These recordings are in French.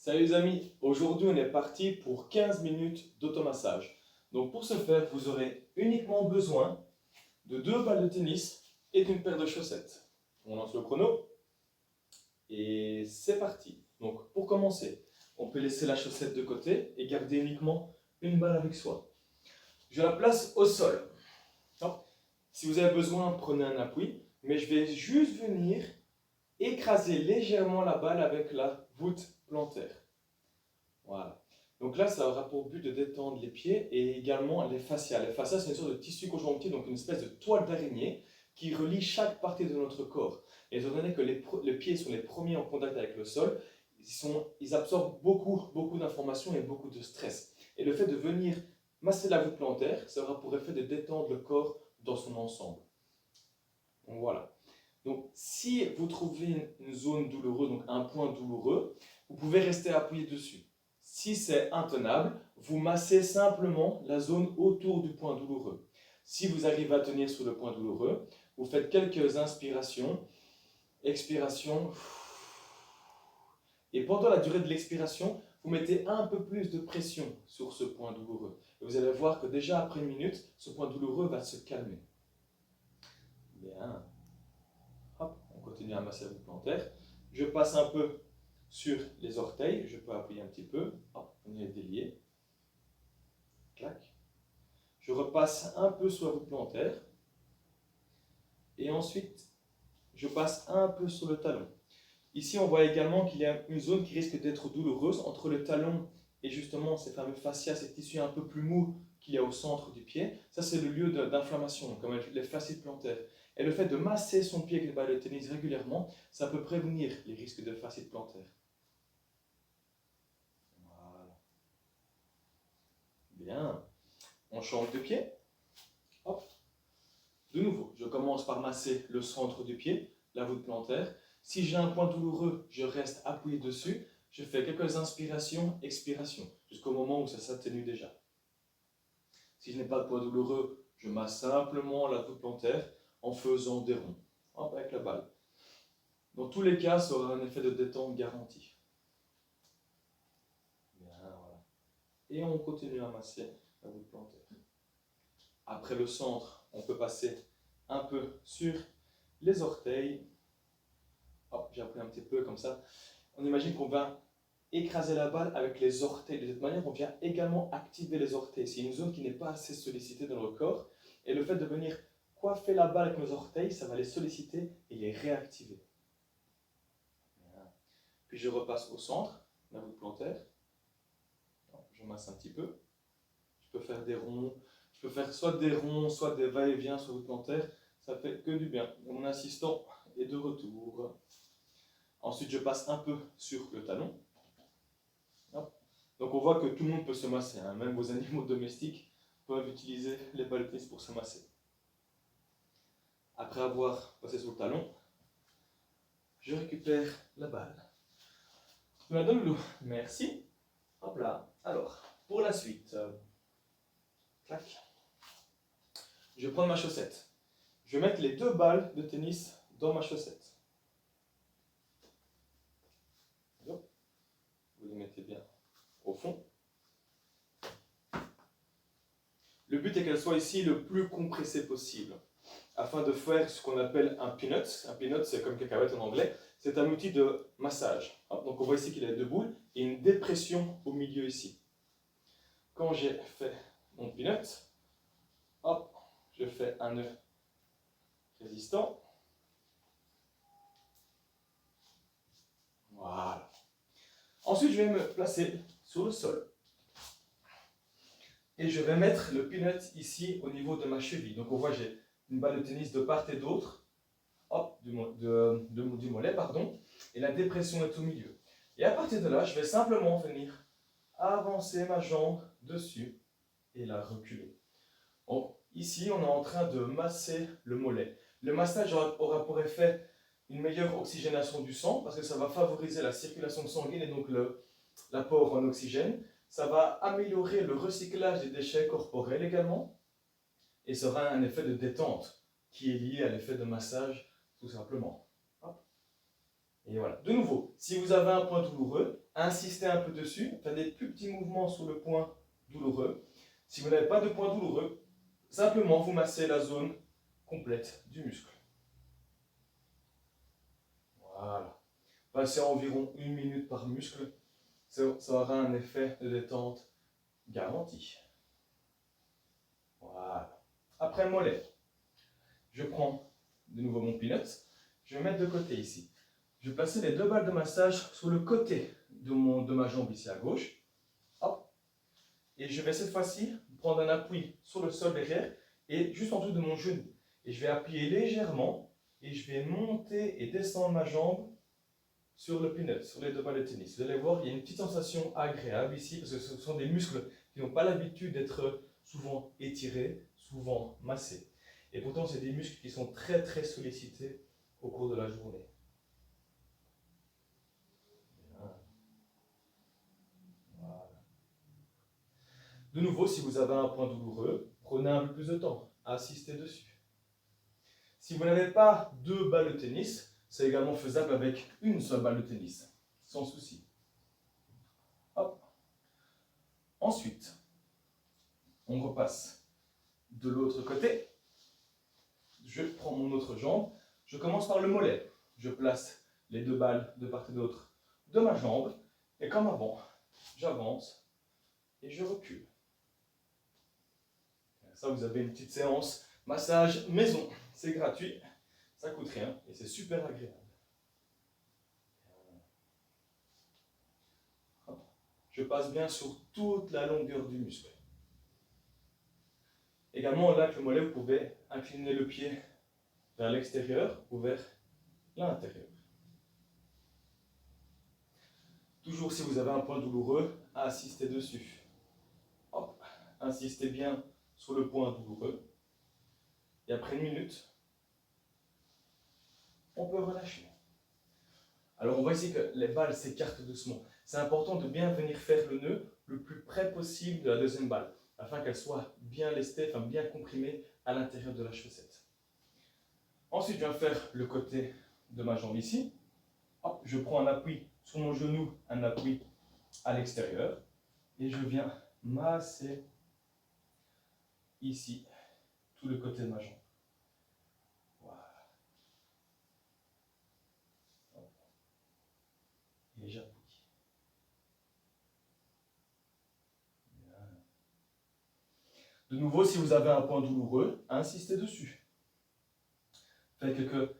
Salut les amis, aujourd'hui on est parti pour 15 minutes d'automassage. Donc pour ce faire, vous aurez uniquement besoin de 2 balles de tennis et d'une paire de chaussettes. On lance le chrono et c'est parti. Donc pour commencer, on peut laisser la chaussette de côté et garder uniquement une balle avec soi. Je la place au sol. Hop. Si vous avez besoin, prenez un appui, mais je vais juste venir écraser légèrement la balle avec la voûte plantaire. Voilà. Donc là, ça aura pour but de détendre les pieds et également les fascias. Les fascias, c'est une sorte de tissu conjonctif, donc une espèce de toile d'araignée qui relie chaque partie de notre corps. Et étant donné que les pieds sont les premiers en contact avec le sol, ils absorbent beaucoup d'informations et beaucoup de stress. Et le fait de venir masser la voûte plantaire, ça aura pour effet de détendre le corps dans son ensemble. Donc voilà. Donc si vous trouvez une zone douloureuse, donc un point douloureux, vous pouvez rester appuyé dessus. Si c'est intenable, vous massez simplement la zone autour du point douloureux. Si vous arrivez à tenir sur le point douloureux, vous faites quelques inspirations, expirations, et pendant la durée de l'expiration, vous mettez un peu plus de pression sur ce point douloureux. Et vous allez voir que déjà après 1 minute, ce point douloureux va se calmer. Bien. Hop, on continue à masser la voûte plantaire. Je passe un peu sur les orteils, je peux appuyer un petit peu, hop, on est délié. Clac. Je repasse un peu sur la voûte plantaire. Et ensuite, je passe un peu sur le talon. Ici, on voit également qu'il y a une zone qui risque d'être douloureuse entre le talon et justement ces fameux fascias, ces tissus un peu plus mous qu'il y a au centre du pied. Ça, c'est le lieu d'inflammation, comme les fascites plantaires. Et le fait de masser son pied avec les balles de tennis régulièrement, ça peut prévenir les risques de fasciite plantaire. Voilà. Bien. On change de pied. Hop. De nouveau, je commence par masser le centre du pied, la voûte plantaire. Si j'ai un point douloureux, je reste appuyé dessus. Je fais quelques inspirations, expirations, jusqu'au moment où ça s'atténue déjà. Si je n'ai pas de point douloureux, je masse simplement la voûte plantaire en faisant des ronds, hop, avec la balle. Dans tous les cas, ça aura un effet de détente garanti. Bien, voilà. Et on continue à masser la voûte plantaire. Après le centre, on peut passer un peu sur les orteils. Hop, j'ai appris un petit peu comme ça. On imagine qu'on va écraser la balle avec les orteils. De cette manière, on vient également activer les orteils. C'est une zone qui n'est pas assez sollicitée dans le corps. Et le fait de venir coiffer la balle avec nos orteils, ça va les solliciter et les réactiver. Voilà. Puis je repasse au centre, la voûte plantaire. Je masse un petit peu. Je peux faire des ronds. Je peux faire soit des ronds, soit des va-et-vient sur la voûte plantaire. Ça fait que du bien. En insistant et de retour. Ensuite, je passe un peu sur le talon. Hop. Donc on voit que tout le monde peut se masser, hein. Même vos animaux domestiques peuvent utiliser les balles de tennis pour se masser. Après avoir passé sur le talon, je récupère la balle. Je la donne l'eau. Merci. Hop là. Alors, pour la suite, clac. Je vais prendre ma chaussette. Je vais mettre les 2 balles de tennis dans ma chaussette. Vous les mettez bien au fond. Le but est qu'elle soit ici le plus compressée possible, afin de faire ce qu'on appelle un peanut. Un peanut, c'est comme cacahuète en anglais. C'est un outil de massage. Donc on voit ici qu'il y a 2 boules et une dépression au milieu ici. Quand j'ai fait mon peanut, hop, je fais un nœud résistant. Voilà. Ensuite, je vais me placer sur le sol. Et je vais mettre le peanut ici au niveau de ma cheville. Donc on voit j'ai une balle de tennis de part et d'autre, hop, du mollet, pardon, et la dépression est au milieu. Et à partir de là, je vais simplement venir avancer ma jambe dessus et la reculer. Donc ici, on est en train de masser le mollet. Le massage aura pour effet une meilleure oxygénation du sang parce que ça va favoriser la circulation sanguine et donc l'apport en oxygène. Ça va améliorer le recyclage des déchets corporels également et ça aura un effet de détente qui est lié à l'effet de massage tout simplement. Hop. Et voilà. De nouveau, si vous avez un point douloureux, insistez un peu dessus, faites des plus petits mouvements sur le point douloureux. Si vous n'avez pas de point douloureux, simplement vous massez la zone complète du muscle. Voilà. Passez environ 1 minute par muscle, ça aura un effet de détente garanti. Voilà. Après le mollet, je prends de nouveau mon peanut, je vais mettre de côté ici. Je vais placer les 2 balles de massage sur le côté de ma jambe ici à gauche. Hop. Et je vais cette fois-ci prendre un appui sur le sol derrière et juste en dessous de mon genou. Et je vais appuyer légèrement et je vais monter et descendre ma jambe sur le peanut, sur les 2 balles de tennis. Vous allez voir, il y a une petite sensation agréable ici parce que ce sont des muscles qui n'ont pas l'habitude d'être souvent étirés, souvent massés. Et pourtant, c'est des muscles qui sont très très sollicités au cours de la journée. Voilà. De nouveau, si vous avez un point douloureux, prenez un peu plus de temps à assister dessus. Si vous n'avez pas 2 balles de tennis, c'est également faisable avec une seule balle de tennis, sans souci. Hop. Ensuite, on repasse de l'autre côté. Je prends mon autre jambe. Je commence par le mollet. Je place les 2 balles de part et d'autre de ma jambe. Et comme avant, j'avance et je recule. Ça, vous avez une petite séance massage maison. C'est gratuit, ça coûte rien et c'est super agréable. Je passe bien sur toute la longueur du muscle. Également, là, avec le mollet, vous pouvez incliner le pied vers l'extérieur ou vers l'intérieur. Toujours si vous avez un point douloureux, assistez dessus. Hop. Insistez bien sur le point douloureux. Et après 1 minute, on peut relâcher. Alors on voit ici que les balles s'écartent doucement. C'est important de bien venir faire le nœud le plus près possible de la 2e balle, afin qu'elle soit bien lestée, enfin bien comprimée à l'intérieur de la chaussette. Ensuite, je viens faire le côté de ma jambe ici. Hop, je prends un appui sur mon genou, un appui à l'extérieur, et je viens masser ici tout le côté de ma jambe. Voilà. Hop. Et j'appuie. De nouveau, si vous avez un point douloureux, insistez dessus. Faites quelques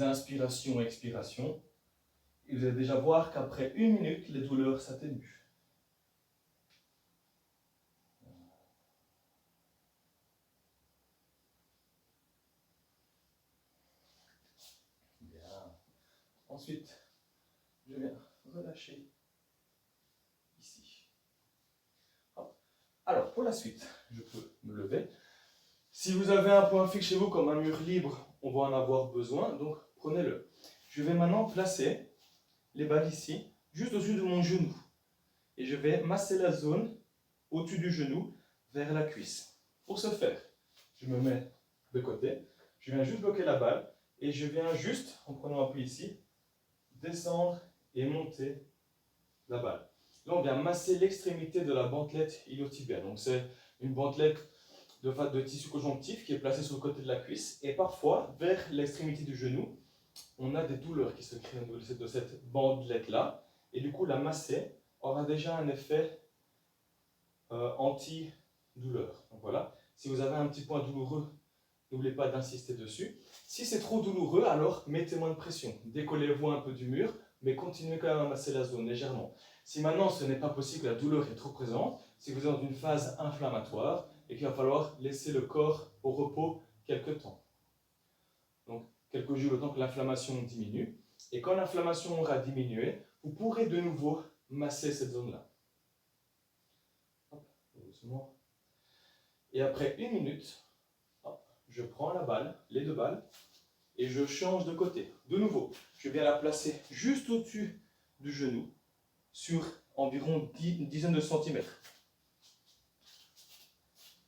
inspirations et expirations. Et vous allez déjà voir qu'après 1 minute, les douleurs s'atténuent. Bien. Ensuite, je viens relâcher ici. Hop. Alors, pour la suite, je peux me lever. Si vous avez un point fixe chez vous, comme un mur libre, on va en avoir besoin, donc prenez-le. Je vais maintenant placer les balles ici, juste au-dessus de mon genou. Et je vais masser la zone au-dessus du genou vers la cuisse. Pour ce faire, je me mets de côté, je viens juste bloquer la balle et je viens juste, en prenant appui ici, descendre et monter la balle. Là, on vient masser l'extrémité de la bandelette iliotibiale. Donc, c'est une bandelette de tissu conjonctif qui est placée sur le côté de la cuisse. Et parfois, vers l'extrémité du genou, on a des douleurs qui se créent au niveau de cette bandelette-là. Et du coup, la masser aura déjà un effet anti-douleur. Donc voilà, si vous avez un petit point douloureux, n'oubliez pas d'insister dessus. Si c'est trop douloureux, alors mettez moins de pression. Décollez-vous un peu du mur, mais continuez quand même à masser la zone légèrement. Si maintenant ce n'est pas possible, la douleur est trop présente, si vous êtes dans une phase inflammatoire et qu'il va falloir laisser le corps au repos quelques temps. Donc quelques jours, le temps que l'inflammation diminue. Et quand l'inflammation aura diminué, vous pourrez de nouveau masser cette zone-là. Doucement. Et après 1 minute, hop, je prends la balle, les 2 balles, et je change de côté. De nouveau, je viens la placer juste au-dessus du genou, sur environ une dizaine de centimètres.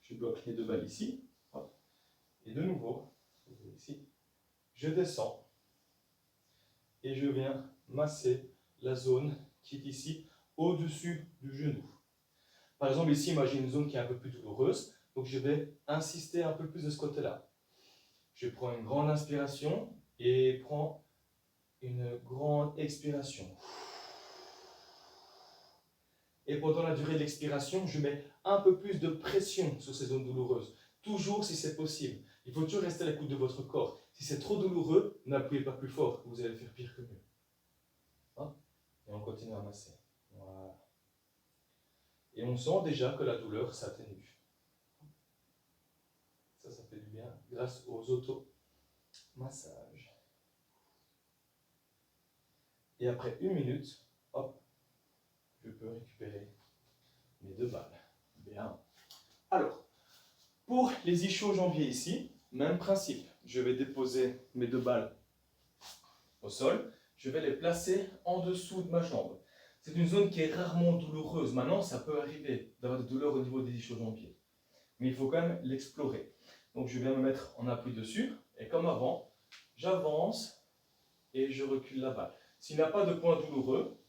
Je bloque les 2 balles ici, hop, et de nouveau, ici, je descends, et je viens masser la zone qui est ici, au-dessus du genou. Par exemple, ici, imaginez une zone qui est un peu plus douloureuse, donc je vais insister un peu plus de ce côté-là. Je prends une grande inspiration et prends une grande expiration. Et pendant la durée de l'expiration, je mets un peu plus de pression sur ces zones douloureuses. Toujours si c'est possible. Il faut toujours rester à l'écoute de votre corps. Si c'est trop douloureux, n'appuyez pas plus fort, vous allez faire pire que mieux. Hein? Et on continue à masser. Voilà. Et on sent déjà que la douleur s'atténue. Ça fait du bien grâce aux auto-massages. Et après 1 minute, hop, je peux récupérer mes 2 balles. Bien. Alors, pour les ischio-jambiers ici, même principe. Je vais déposer mes 2 balles au sol. Je vais les placer en dessous de ma jambe. C'est une zone qui est rarement douloureuse. Maintenant, ça peut arriver d'avoir des douleurs au niveau des ischio-jambiers. Mais il faut quand même l'explorer. Donc, je viens me mettre en appui dessus. Et comme avant, j'avance et je recule la balle. S'il n'y a pas de point douloureux,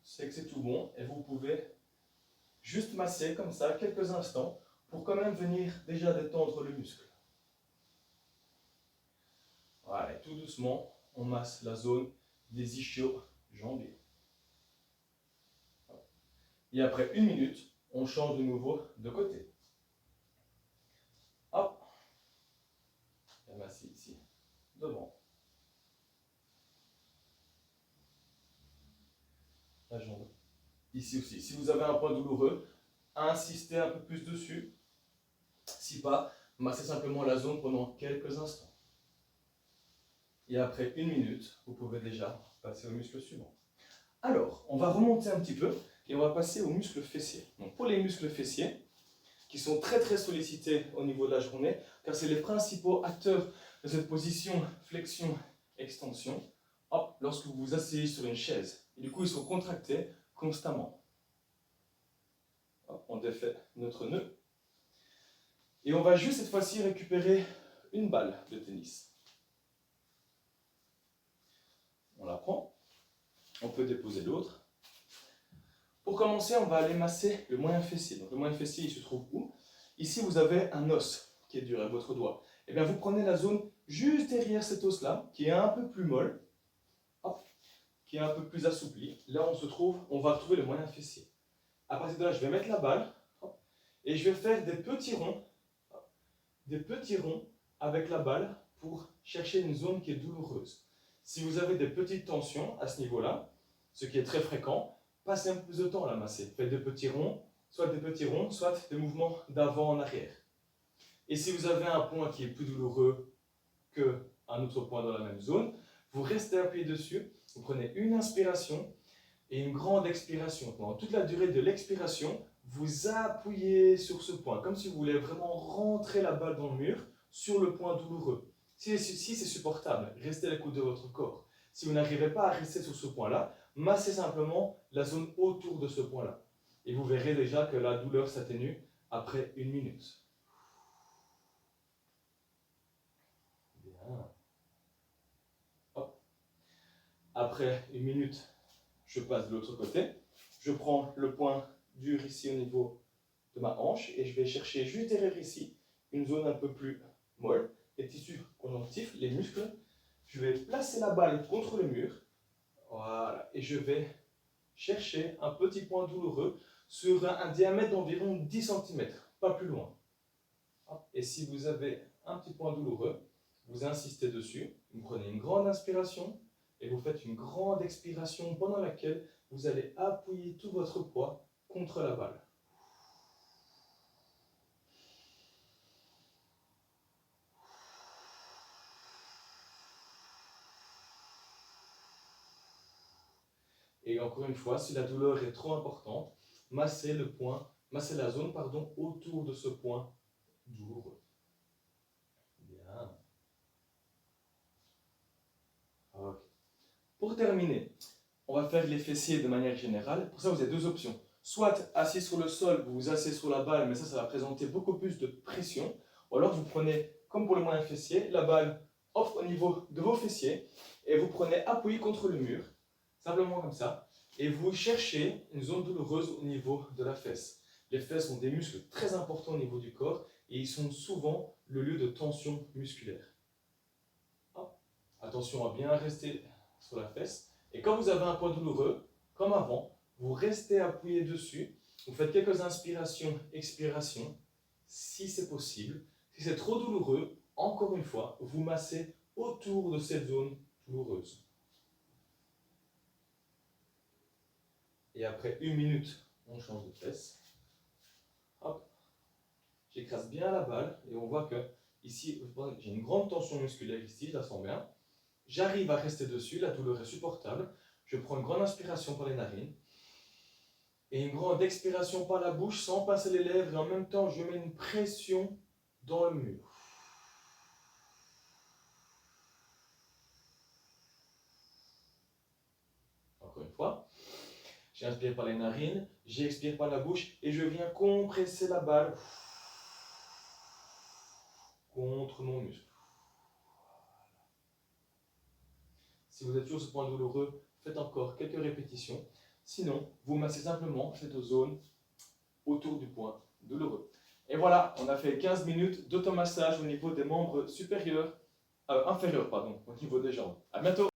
c'est que c'est tout bon. Et vous pouvez juste masser comme ça quelques instants pour quand même venir déjà détendre le muscle. Voilà, et tout doucement, on masse la zone des ischio-jambiers. Et après 1 minute, on change de nouveau de côté. Hop, et masser ici, devant. La jambe. Ici aussi. Si vous avez un point douloureux, insistez un peu plus dessus. Si pas, massez simplement la zone pendant quelques instants. Et après 1 minute, vous pouvez déjà passer au muscle suivant. Alors, on va remonter un petit peu et on va passer aux muscles fessiers. Donc, pour les muscles fessiers, qui sont très très sollicités au niveau de la journée, car c'est les principaux acteurs de cette position flexion-extension, hop, lorsque vous vous asseyez sur une chaise. Et du coup, ils sont contractés constamment. Hop, on défait notre nœud. Et on va juste cette fois-ci récupérer une balle de tennis. On la prend. On peut déposer l'autre. Pour commencer, on va aller masser le moyen fessier. Donc le moyen fessier, il se trouve où? Ici, vous avez un os qui est dur avec votre doigt. Et bien, vous prenez la zone juste derrière cet os-là, qui est un peu plus molle, hop, qui est un peu plus assoupli. Là, on va retrouver le moyen fessier. À partir de là, je vais mettre la balle, hop, et je vais faire des petits ronds avec la balle pour chercher une zone qui est douloureuse. Si vous avez des petites tensions à ce niveau-là, ce qui est très fréquent, passez un peu plus de temps à la masser. Faites des petits ronds, soit des mouvements d'avant en arrière. Et si vous avez un point qui est plus douloureux qu'un autre point dans la même zone, vous restez appuyé dessus, vous prenez une inspiration et une grande expiration. Pendant toute la durée de l'expiration, vous appuyez sur ce point, comme si vous voulez vraiment rentrer la balle dans le mur sur le point douloureux. Si c'est supportable, restez à l'écoute de votre corps. Si vous n'arrivez pas à rester sur ce point-là, massez simplement la zone autour de ce point-là. Et vous verrez déjà que la douleur s'atténue après 1 minute. Bien. Hop. Après 1 minute, je passe de l'autre côté. Je prends le point dur ici au niveau de ma hanche et je vais chercher juste derrière ici une zone un peu plus molle, les tissus conjonctifs, les muscles. Je vais placer la balle contre le mur. Voilà, et je vais chercher un petit point douloureux sur un diamètre d'environ 10 cm, pas plus loin. Et si vous avez un petit point douloureux, vous insistez dessus, vous prenez une grande inspiration et vous faites une grande expiration pendant laquelle vous allez appuyer tout votre poids contre la balle. Et encore une fois, si la douleur est trop importante, massez la zone autour de ce point douloureux. Bien. Ok. Pour terminer, on va faire les fessiers de manière générale. Pour ça, vous avez 2 options. Soit assis sur le sol, vous vous asseyez sur la balle, mais ça va présenter beaucoup plus de pression. Ou alors vous prenez, comme pour le moyen fessier, la balle off au niveau de vos fessiers et vous prenez appuyé contre le mur, simplement comme ça. et vous cherchez une zone douloureuse au niveau de la fesse. Les fesses ont des muscles très importants au niveau du corps et ils sont souvent le lieu de tension musculaire. Hop. Attention à bien rester sur la fesse. Et quand vous avez un point douloureux, comme avant, vous restez appuyé dessus. Vous faites quelques inspirations, expirations, si c'est possible. Si c'est trop douloureux, encore une fois, vous massez autour de cette zone douloureuse. Et après 1 minute, on change de fesse. Hop. J'écrase bien la balle et on voit que ici, j'ai une grande tension musculaire ici, je la sens bien. J'arrive à rester dessus, la douleur est supportable. Je prends une grande inspiration par les narines et une grande expiration par la bouche sans pincer les lèvres et en même temps, je mets une pression dans le mur. Encore une fois. J'inspire par les narines, j'expire par la bouche et je viens compresser la balle contre mon muscle. Si vous êtes toujours ce point douloureux, faites encore quelques répétitions. Sinon, vous massez simplement cette zone autour du point douloureux. Et voilà, on a fait 15 minutes d'automassage au niveau des membres supérieurs, inférieurs, au niveau des jambes. À bientôt!